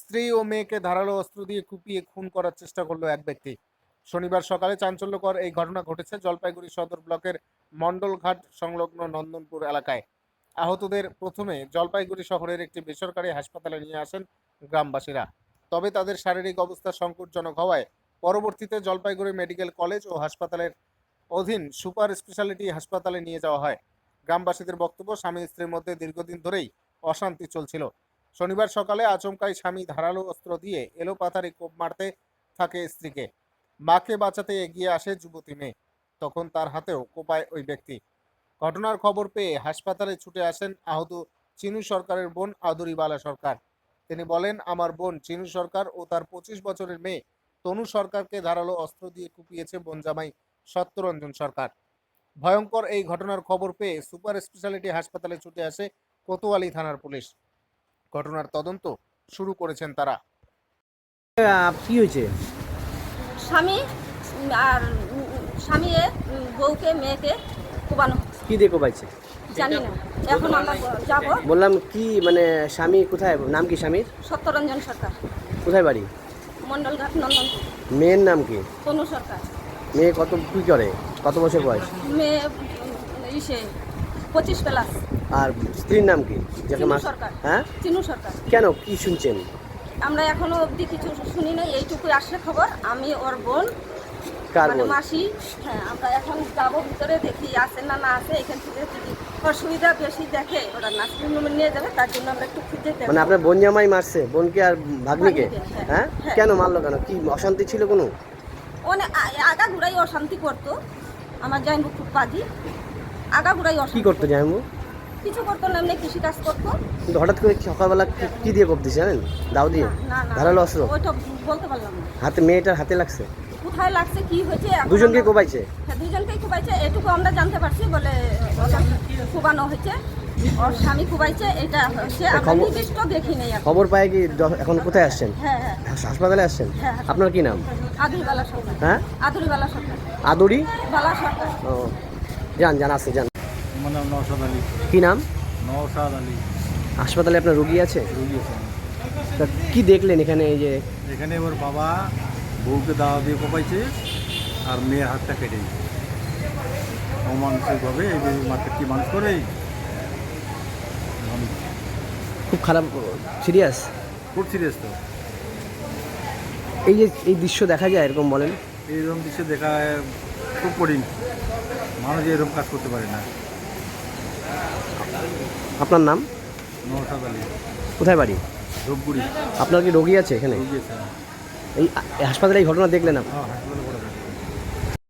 স্ত্রী ও মেয়েকে ধারালো অস্ত্র দিয়ে কুপিয়ে খুন করার চেষ্টা করলো এক ব্যক্তি। শনিবার সকালে চাঞ্চল্যকর এই ঘটনা ঘটেছে জলপাইগুড়ি সদর ব্লকের মণ্ডলঘাট সংলগ্ন নন্দনপুর এলাকায়। আহতদের প্রথমে জলপাইগুড়ি শহরের একটি বেসরকারি হাসপাতালে নিয়ে আসেন গ্রামবাসীরা। তবে তাদের শারীরিক অবস্থা সংকটজনক হওয়ায় পরবর্তীতে জলপাইগুড়ি মেডিকেল কলেজ ও হাসপাতালের অধীন সুপার স্পেশালিটি হাসপাতালে নিয়ে যাওয়া হয়। গ্রামবাসীদের বক্তব্য, স্বামী স্ত্রীর মধ্যে দীর্ঘদিন ধরেই অশান্তি চলছিল। শনিবার সকালে আচমকাই স্বামী ধারালো অস্ত্র দিয়ে এলোপাতাড়ি কোপ মারতে থাকে স্ত্রীকে। মাকে বাঁচাতে এগিয়ে আসে যুবতী মেয়ে, তখন তার হাতেও কোপায় ওই ব্যক্তি। ঘটনার খবর পেয়ে হাসপাতালে ছুটে আসেন আহত চিনু সরকারের বোন আদুরিবালা সরকার। তিনি বলেন, আমার বোন চিনু সরকার ও তার 25 বছরের মেয়ে তনু সরকারকে ধারালো অস্ত্র দিয়ে কুপিয়েছে বোন জামাই সত্যরঞ্জন সরকার। ভয়ঙ্কর এই ঘটনার খবর পেয়ে সুপার স্পেশালিটি হাসপাতালে ছুটে আসে কোতোয়ালি থানার পুলিশ। ঘটনার তদন্ত শুরু করেছেন তারা। কি হয়েছে? স্বামী আর স্বামী বউকে মেয়েকে কোবানো কি দিয়ে কোপাইছে? জানি না, এখন আমরা যাব। বললাম কি মানে স্বামী কোথায়, নাম কি স্বামীর? সত্যরঞ্জন সরকার, কোথায় বাড়ি? মণ্ডলঘাট নন্দনপুর। মেয়ের নাম কি? তনু সরকার। মেয়ে কত কি করে, কত বছর বয়স? মেয়ে ইসে 25 প্লাস। আর স্ত্রীর নাম কি? যাকে চিনু মাস সরকার। হ্যাঁ, চিনু সরকার। কেন কি শুনছেন? আমরা এখনো অবধি কিছু শুনি নাই, এইটুকুই আসছে খবর। আমি ওর বোন, কার মানে বোন? মাসি। হ্যাঁ, আমরা এখন যাবো ভিতরে, দেখি আছে না না আছে। এখান থেকে যদি অসুবিধা বেশি দেখে ওরা নার্সিং হোমে নিয়ে যাবে, তার জন্য আমরা একটু খুঁজে দেখবো। মানে আপনার বোন জামাই মারছে বোনকে আর ভাগ্নিকে? ভাগ্নিকে, হ্যাঁ। হ্যাঁ, হ্যাঁ। কেন মারলো, কেন কি অশান্তি ছিল কোনো? অনেক আগাগুড়াই অশান্তি করতো। আমার জামাইবু খুব বাজি, আগাগুড়াই কি অশান্তি করতো জামাইবু? কিছু করতো না, এমনি কৃষিকাজ করতো। কিন্তু হঠাৎ করে সকালবেলা কি দিয়ে কোপ দিছে জানেন? দাও দিয়ে? না না, ধারালো অস্ত্র? ওইটা বলতে পারলাম না হাতে, মেয়েটার হাতে লাগছে? কোথায় লাগছে, কি হয়েছে। এখন দুজনকে আমরা- কোপাইছে? হ্যাঁ, দুজনকেই কুবাইছে, এটুকু আমরা জানতে পারছি। বলে কুবানো হয়েছে, ওর স্বামী কুবাইছে, এটা হচ্ছে। আমরা খবর- নির্দিষ্ট দেখি নাই এখন। খবর পায় কি এখন কোথায় আসছেন? হ্যাঁ হ্যাঁ, হাসপাতালে আসছেন? হ্যাঁ। আপনার কি নাম? আদুরিবালা সরকার। হ্যাঁ, আদুরিবালা সরকার, আদুরি? বালা সরকার। ও, যান আছে যান। আমার নাম নওশাদ আলী। কি নাম? নওশাদ আলী। হাসপাতালে আপনার রোগী আছে? রুগী আছে। তা কি দেখলেন এখানে? এই যে এখানে ওর বাবা বউকে দাওয়া দিয়ে কোপাইছে আর মেয়ের হাতটা কেটে দিয়েছে অমানসিকভাবে। এই যে মাকে কি মানুষ করে এখন খুব খারাপ, সিরিয়াস। খুব সিরিয়াস। তো এই যে এই দৃশ্য দেখা যায় এরকম, বলেন? এইরকম দৃশ্য দেখা খুব কঠিন। মানুষ এরকম কাজ করতে পারে না। আপনার নাম? নওশাদ আলী, কোথায় বাড়ি? ধূপগুড়ি। আপনার কি রোগী আছে এখানে? রুগী আছে। এই হাসপাতালে এই ঘটনা দেখলেন আপনি? হ্যাঁ হ্যাঁ।